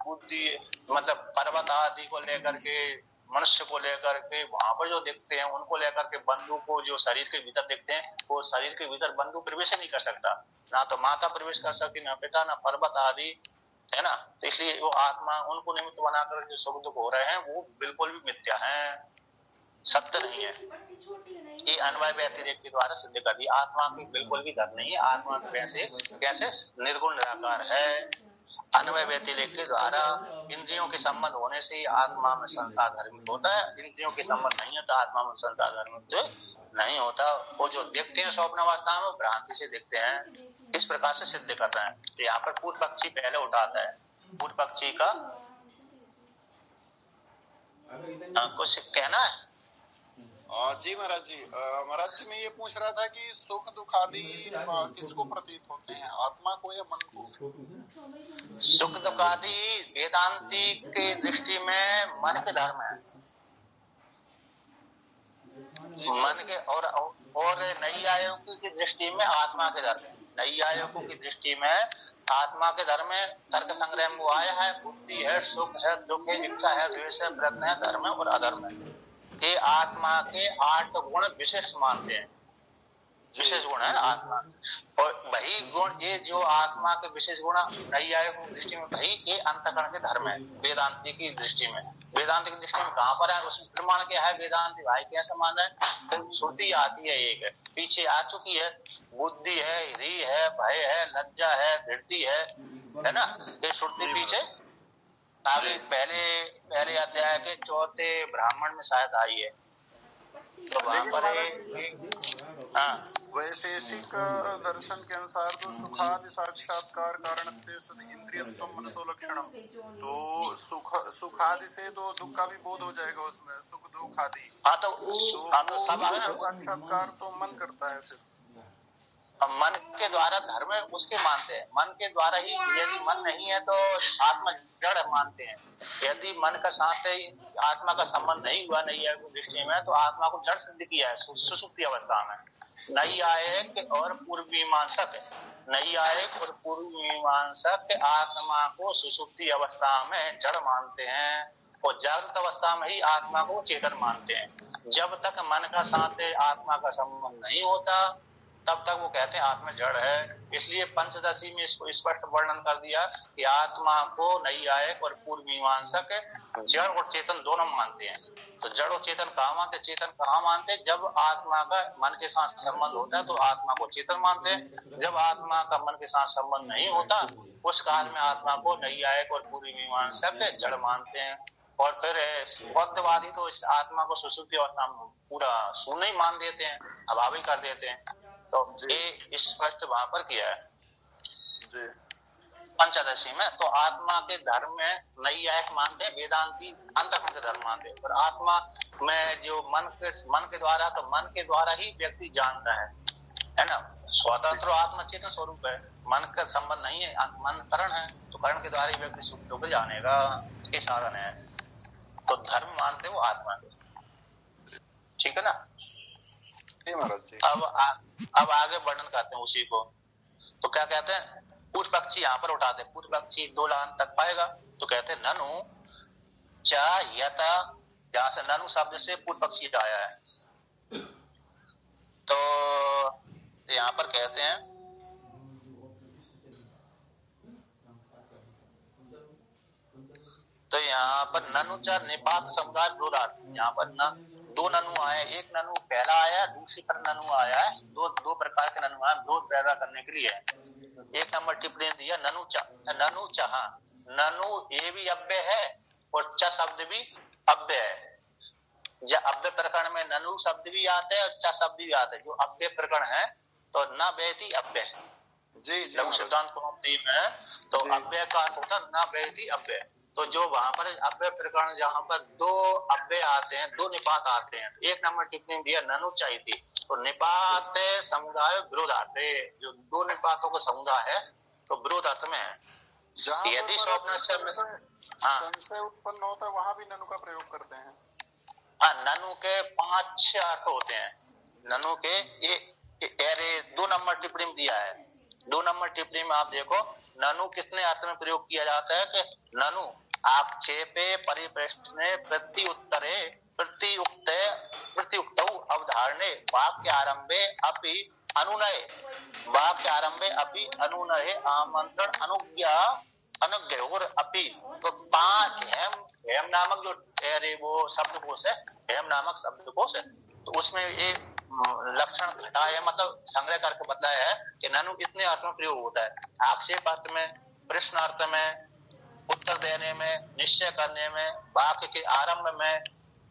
बुद्धि, मतलब पर्वत आदि को लेकर के, मनुष्य को लेकर के वहां पर जो देखते हैं, उनको लेकर के बंधु को जो शरीर के भीतर देखते हैं, वो शरीर के भीतर बंधु प्रवेश नहीं कर सकता, ना तो माता प्रवेश कर सकती, ना पिता, ना पर्वत आदि, है ना। तो इसलिए वो आत्मा, उनको निमित्त बनाकर जो सुख दुख हो रहे हैं, वो बिल्कुल भी मिथ्या है, सत्य नहीं है। ये अन्वय व्यतिरेक के द्वारा सिद्ध कर दिया। आत्मा की बिल्कुल भी धर्म नहीं है, आत्मा कैसे निर्गुण निराकार है। अन्वय व्यतिरेक के द्वारा इंद्रियों के संबंध होने से ही आत्मा में संसार धर्मित होता है, इंद्रियों के संबंध नहीं होता, आत्मा में संसार धर्मित नहीं होता। वो जो देखते हैं स्वप्न अवस्था में, भ्रांति से देखते हैं, इस प्रकार से सिद्ध कर रहे हैं। तो यहाँ पर पूर्व पक्षी पहले उठाता है, पूर्व पक्षी का कुछ कहना है। जी महाराज जी, महाराज जी मैं ये पूछ रहा था कि सुख दुख आदि किसको प्रतीत होते हैं, आत्मा को या मन को? सुख दुख आदि वेदांती की दृष्टि में मन के धर्म है, मन के, और नैयायिकों की दृष्टि में आत्मा के धर्म है। नैयायिकों की दृष्टि में आत्मा के धर्म में तर्क संग्रह में वो आया है, बुद्धि है, सुख है, दुख है, इच्छा है, द्वेष है, प्रयत्न है, धर्म है और अधर्म है। ये आत्मा के 8 गुण विशेष मानते हैं, विशेष गुण है आत्मा। और वही गुण, ये जो आत्मा के विशेष गुण नैयायिकों की दृष्टि में, वही ये अंतःकरण के धर्म है वेदांती की दृष्टि में। वेदांत की दृष्टि में कहाँ पर है, उसमें प्रमाण क्या है? वेदांति भाई कैसे मान है? तो श्रुति आती है, एक पीछे आ चुकी है, बुद्धि है, हृदय है, भय है, लज्जा है, धृति है ना। ये श्रुति पीछे आगे पहले अध्याय के 4थे ब्राह्मण में शायद आई है। तो वहां पर वैशेषिक दर्शन के अनुसार तो सुखादि साक्षात्कार कारण इंद्रियत्व मनसो लक्षणम, तो सुखादि से तो दुख का भी बोध हो जाएगा उसमें, सुख दुख आदि। तो साक्षात्कार तो मन करता है, फिर मन के द्वारा धर्म उसके मानते हैं, मन के द्वारा ही। यदि मन नहीं है तो आत्मा जड़ मानते हैं। यदि मन का साथ आत्मा का संबंध नहीं हुआ नैयायिक दृष्टि में, तो आत्मा को जड़ सिद्ध किया है सुषुप्ति अवस्था में। नैयायिक और पूर्व मीमांसक, नैयायिक और पूर्व मीमांसक आत्मा को सुषुप्ति अवस्था में जड़ मानते हैं, और जागृत अवस्था में ही आत्मा को चेतन मानते हैं। जब तक मन का साथ आत्मा का संबंध नहीं होता, तब तक वो कहते हैं आत्मा जड़ है। इसलिए पंचदशी में इसको स्पष्ट वर्णन कर दिया कि आत्मा को नैयायिक और पूर्व मीमांसक जड़ और चेतन दोनों मानते हैं। तो जड़ और चेतन कहाँ मानते, चेतन कहाँ मानते? जब आत्मा का मन के साथ संबंध होता है तो आत्मा को चेतन मानते हैं, जब आत्मा का मन के साथ संबंध नहीं होता उस काल में आत्मा को नैयायिक और पूर्व मीमांसक जड़ मानते हैं। और फिर बौद्धवादी तो इस आत्मा को सुषुप्ति अवस्था में पूरा शून्य ही मान देते हैं, अभावी कर देते हैं। तो ये स्पष्ट वहां पर किया है पंचदशी में। तो आत्मा के धर्म में नैयायिक मानते हैं, वेदांती अंतःकरण के धर्म मानते हैं। पर आत्मा में जो मन के द्वारा, तो मन के द्वारा ही व्यक्ति जानता है ना। स्वतंत्र आत्मा चेतन स्वरूप है, मन का संबंध नहीं है, मन करण है, तो करण के द्वारा ही व्यक्ति सुख दुख जानेगा, ये साधन है। तो धर्म मानते वो आत्मा के, ठीक है ना। अब आगे वर्णन करते हैं उसी को। तो क्या कहते हैं, पूर्व पक्षी यहाँ पर उठाते हैं। पूर्व पक्षी 2 लाइन तक पाएगा तो कहते हैं ननु च यथा, जहां से ननु शब्द से पूर्व पक्षी आया है। तो यहाँ पर कहते हैं तो यहाँ पर ननु च निपात समुदाय विरोधार्थ, यहाँ पर 2 ननु आए, एक ननु पहला आया, दूसरी पर ननु आया है। दो प्रकार के ननु आए विरोध पैदा करने के लिए। एक नंबर टिप्पणी दिया ननु चाह, ननु ये भी अव्यय है और च शब्द भी अव्यय है। जब अव्यय प्रकरण में ननु शब्द भी आता है और च शब्द भी आता है। जो अव्यय प्रकरण है तो न व्यति अव्यय, लघु सिद्धांत कौमुदी में तो अव्यय का अर्थ होता न व्यति अव्यय। तो जो वहां पर अव्यय प्रकरण जहां पर 2 अव्यय आते हैं, 2 निपात आते हैं। एक नंबर टिप्पणी दिया ननु चाहिए थी, तो निपात समुदाय विरोधार्थ, जो 2 निपातों का समुदाय है तो विरोधार्थ में है। जहाँ यदि स्वप्न से संशय उत्पन्न होता है वहां भी ननु का प्रयोग करते हैं। हाँ, ननु के 5-6 अर्थ होते हैं। ननु के ये 2 नंबर टिप्पणी में दिया है। 2 नंबर टिप्पणी में आप देखो ननु कितने अर्थ में प्रयोग किया जाता है कि ननु आक्षेपे परिप्रश्ने प्रत्युत्तरे प्रत्युक्तौ अवधारणे वाक्य आरंभे अपि अनुनये वाक्य आरंभे अपि अनुनये आमंत्रण अनुज्ञयोर अपि। तो 5 हेम नामक जो वो शब्दकोश है, हेम नामक शब्दकोश है, तो उसमें ये लक्षण घटा है, मतलब संग्रह करके बताया है कि ननु इतने अर्थ में प्रयोग होता है। आक्षेप अर्थ में, प्रश्न अर्थ में, उत्तर देने में, निश्चय करने में, वाक्य के आरंभ में,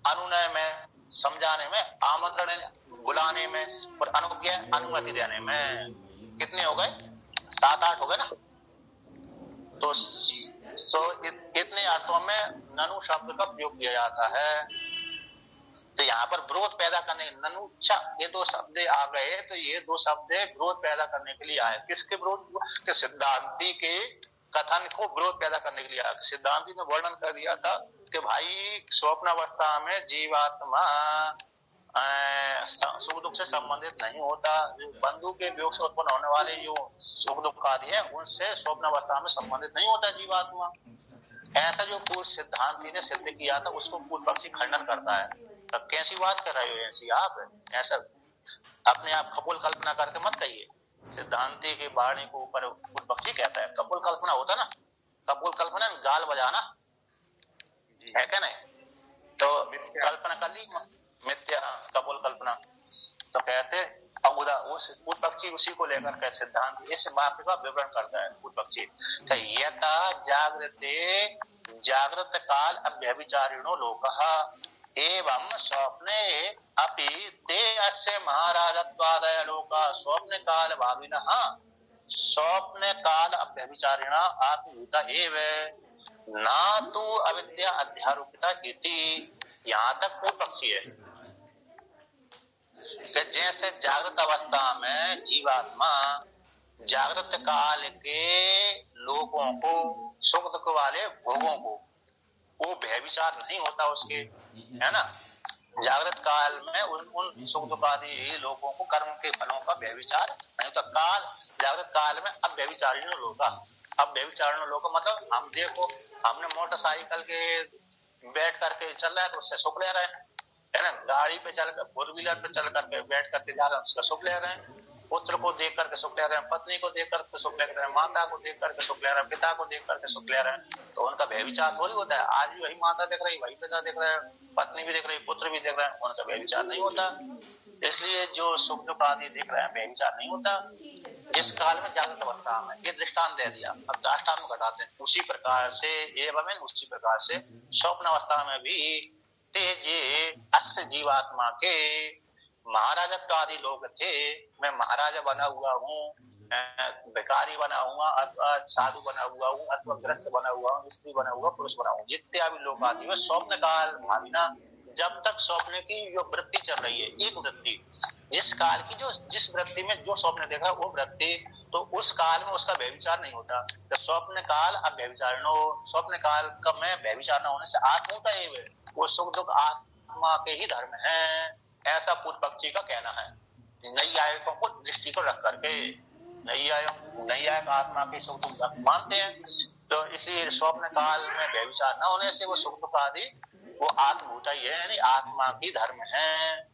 अनुनय में, समझाने में, आमंत्रण बुलाने में, और अनुज्ञा अनुमति देने में। कितने हो गए? 7-8 हो गए ना। तो इतने अर्थों में ननु शब्द का प्रयोग किया जाता है। तो यहाँ पर विरोध पैदा करने, ननुच्छा, ये 2 शब्द आ गए, तो ये 2 शब्द विरोध पैदा करने के लिए आए। किसके विरोध? के सिद्धांती के कथन को विरोध पैदा करने के लिए आया। सिद्धांती ने वर्णन कर दिया था कि भाई स्वप्नावस्था में जीवात्मा सुख दुख से संबंधित नहीं होता। बंधु के वियोग से उत्पन्न होने वाले जो सुख दुख आदि है उनसे स्वप्नावस्था में संबंधित नहीं होता जीवात्मा। ऐसा जो पूर्व सिद्धांती ने सिद्ध किया था उसको पूर्व पक्षी खंडन करता है। तो कैसी बात कर रहे हो ऐसी आप? ऐसा अपने आप कपोल कल्पना करके मत कहिए। सिद्धांती की वाणी को ऊपर पूर्व पक्षी कहता है। कपोल कल्पना होता ना, कपोल कल्पना गाल बजाना है क्या नहीं? तो कल्पना कर ली, मिथ्या कपोल कल्पना। तो कहते अबुदा उस पूर्व पक्षी उसी को लेकर के सिद्धांत इस वाक्य का विवरण करता है पूर्व पक्षी। यथा जागृत काल अव्यभिचारिणो लोकः एवं स्वप्ने अपि ते अस्य महाराजत्वादय लोका स्वप्न काल भाविनः स्वप्न काल अव्यभिचारिणा आत्मभूता एव न तो अविद्या अध्यारोपिता इति। यहाँ तक पूर्व पक्षी है कि जैसे जागृत अवस्था में जीवात्मा जागृत काल के लोगों को, सुख दुख वाले भोगों को, वो भयविचार नहीं होता उसके, है ना। जागृत काल में उन सुख दुख आदि लोगों को कर्म के फलों का भयविचार नहीं होता। काल जागृत काल में अब व्यभिचारिण लोगा, अब व्यभिचारिण लोग मतलब हम देखो, हमने मोटरसाइकिल के बैठ करके चल रहा है तो उससे सुख ले रहे हैं, है ना। गाड़ी पे चल कर, 4 व्हीलर पे चल करके बैठ करके जा रहे हैं, उसका सुख ले रहे हैं। पुत्र को देख करके सुख ले रहे हैं, पत्नी को देख करके सुख ले रहे हैं, माता को देख करके सुख ले रहे हैं, पिता को देख करके सुख ले रहे हैं। तो उनका व्यभिचार थोड़ी होता है। आज भी वही माता देख रही, वही पिता देख रहे हैं, पत्नी भी देख रही, पुत्र भी देख रहे हैं, उनका व्यभिचार नहीं होता। इसलिए जो सुख दुख आदि देख रहे हैं व्यभिचार नहीं होता जिस काल में जागृत अवस्था में। ये दृष्टांत दे दिया। अब दृष्टांत में घटाते हैं। उसी प्रकार से एवं उसी प्रकार से स्वप्न अवस्था में भी तेजे अस्य जीवात्मा के महाराजत्व आदि लोग थे। मैं महाराजा बना हुआ हूँ, भिखारी बना हुआ, अथवा साधु बना हुआ हूँ, अथवा ग्रस्त बना हुआ हूँ, स्त्री बना हुआ, पुरुष बना हूँ, इत्यादि लोग आदि में स्वप्न काल भाविना। जब तक स्वप्न की जो वृत्ति चल रही है, एक वृत्ति, जिस काल की जो जिस वृत्ति में जो स्वप्न देखा वो वृत्ति, तो उस काल में उसका व्यभिचार नहीं होता। तो स्वप्न काल अब व्यभिचारणो, स्वप्न काल का में व्यभिचार न होने से आत्मता है वो सुख दुख आत्मा के ही धर्म है, ऐसा पूर्व पक्षी का कहना है। नैयायिकों को दृष्टि को रख करके नैयायिक आत्मा के सुख दुख मानते हैं। तो इसलिए स्वप्न काल में व्यभिचार न होने से वो सुख दुख आदि वो आत्मभूता ही है, यानी आत्मा की धर्म है।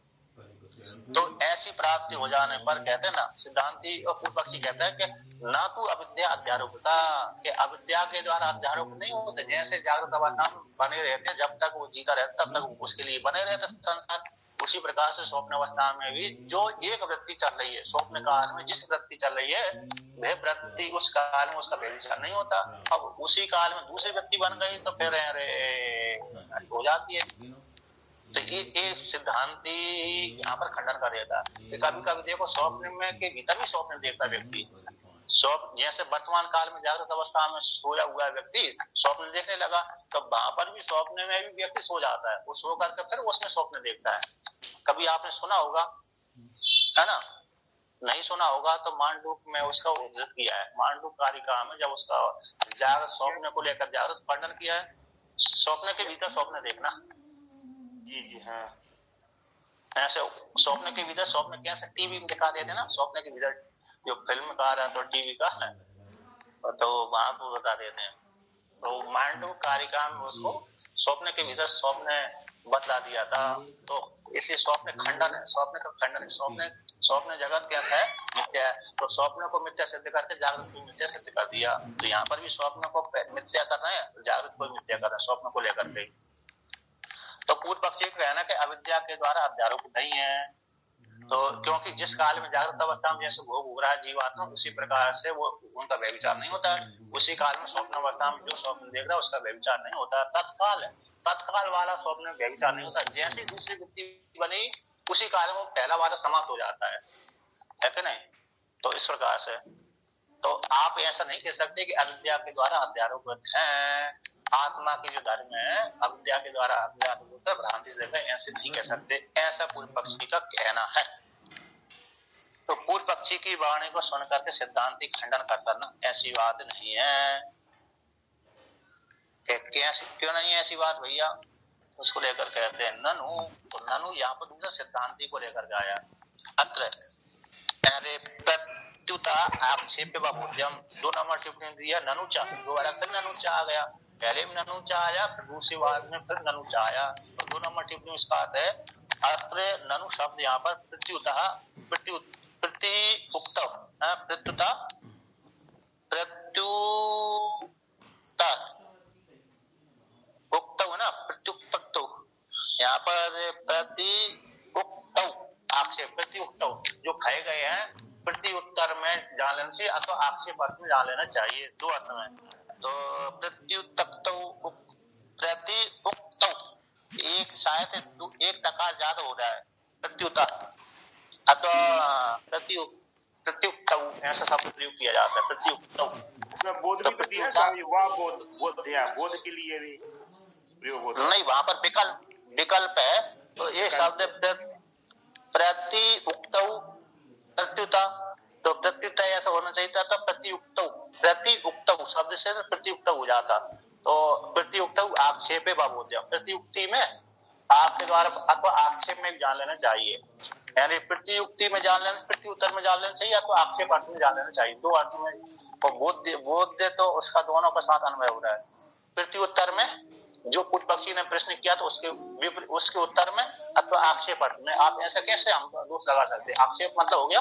तो ऐसी प्राप्ति हो जाने पर कहते हैं ना, सिद्धांती और पूर्व पक्षी कहता है कि ना तो अविद्या अध्यारोपिता, के अविद्या के द्वारा अध्यारोप नहीं होते। जैसे जागृत अवस्था में बने रहते हैं, जब तक वो जीता रहता तब तक उसके लिए बने रहते संसार, उसी प्रकार से स्वप्न अवस्था में भी जो एक वृत्ति चल रही है, स्वप्न काल में जिस वृत्ति चल रही है वह वृत्ति उस काल में उसका व्यभिचार नहीं होता। अब उसी काल में दूसरी वृत्ति बन गई तो फिर हो जाती है। तो ये सिद्धांति यहाँ पर खंडन कर देता है। कभी कभी देखो स्वप्न में के भीतर भी स्वप्न देखता व्यक्ति, स्वप्न जैसे वर्तमान काल में जागृत अवस्था में सोया हुआ व्यक्ति स्वप्न देखने लगा, तो वहां पर भी स्वप्न में भी व्यक्ति सो जाता है, वो सो करके फिर उसमें स्वप्न देखता है। कभी आपने सुना होगा, है ना, नहीं सुना होगा तो मांडूक में उसका उद्धृत किया है। मांडूक कारिका में जब उसका जागृत स्वप्न को लेकर जागृत वर्णन किया है, स्वप्न के भीतर स्वप्न देखना। जी जी हाँ, ऐसे स्वप्न के भीतर स्वप्न कैसे टीवी में दिखा देते ना, स्वप्न के भीतर जो फिल्मकार है तो टीवी का है तो वहां पर बता देते हैं। तो मांडूक कारिका में उसको स्वप्न के भीतर स्वप्न बतला दिया था। तो इसलिए स्वप्न खंडन है, स्वप्न का खंडन है। स्वप्न जगत कैसा है? मिथ्या है। तो स्वप्न को मिथ्या सिद्ध करके जागृत को मिथ्या सिद्ध कर दिया। तो यहाँ पर भी स्वप्न को मिथ्या कर रहे हैं, जागृत को मिथ्या कर रहे हैं स्वप्न को लेकर के। तो पूर्व पक्षी का कहना कि अविद्या के द्वारा अध्यारोप नहीं है। तो क्योंकि जिस काल में जागृत अवस्था में जैसे भोग हो रहा है जीवात्मा, उसी प्रकार से वो उनका व्यभिचार नहीं होता है। उसी काल में स्वप्न अवस्था में जो स्वप्न देख रहा है उसका व्यभिचार नहीं होता। तत्काल वाला स्वप्न व्यभिचार नहीं होता। जैसी दूसरी वृत्ति बनी उसी काल में पहला वाला समाप्त हो जाता है कि नहीं? तो इस प्रकार से तो आप ऐसा नहीं कह सकते कि अविद्या के द्वारा अध्यारोपित है। आत्मा के जो धर्म है अविद्या के द्वारा अध्यारोपित है, भ्रांति से ऐसे नहीं कह सकते। ऐसा पूर्व पक्षी का कहना है। तो पूर्व पक्षी की वाणी को सुन करके सिद्धांति खंडन करता ना, ऐसी बात नहीं है। क्यों नहीं है ऐसी बात भैया? उसको लेकर कहते हैं ननु। तो ननु यहाँ पर दूसरा सिद्धांति को लेकर गाया। अत्र अरे प्रत्युता आक्षेप व भोज्यम 2 नंबर टिप्पणी दिया ननुचा, दोबारा फिर ननुचा आ गया। पहले में ननुचा आया, फिर दूसरी बार में फिर ननुचा आया। तो 2 नंबर टिप्पणी इसका अर्थ है अत्र ननु शब्द यहाँ पर प्रत्युता प्रत्युक्तः प्रत्युता उक्त ना प्रत्युक्त, यहाँ पर प्रत्युक्त आक्षेप प्रत्युक्त जो खाए गए हैं प्रत्युत्तर में जान लेना चाहिए अथवा आक्षेप अर्थ में जान लेना चाहिए, 2 अर्थ में। तो प्रत्युक्त एक शायद एक तकार ज्यादा हो रहा है प्रत्युत अथवा प्रत्युक्त ऐसा शब्द प्रयोग किया जाता है। प्रत्युक्त बोध भी तो दिया स्वामी, वह बोध दिया, बोध के लिए भी प्रयोग होता है। नहीं, वहां पर विकल्प है। तो ये शब्द प्रत्युक्त प्रत्युता, तो प्रत्युत ऐसा होना चाहिए था। तो प्रत्युक्त शब्द से प्रत्युक्त हो जाता। तो प्रत्युक्त आक्षेप बाबोध्या, प्रत्युक्ति में आपके द्वारा अथवा आक्षेप में जान लेना चाहिए। यानी प्रत्युक्ति में जान लेना, प्रत्युत्तर में जान लेना चाहिए अथवा आक्षेप अर्थ में जान लेना चाहिए, 2 अर्थ में। और बोध्य तो उसका दोनों का साथ अन्वय हो रहा है। प्रत्युत्तर में जो पूर्व पक्षी ने प्रश्न किया तो उसके उत्तर में अथवा आक्षेप अर्थ में। आप ऐसा कैसे हम दोष लगा सकते हैं? आक्षेप मतलब हो गया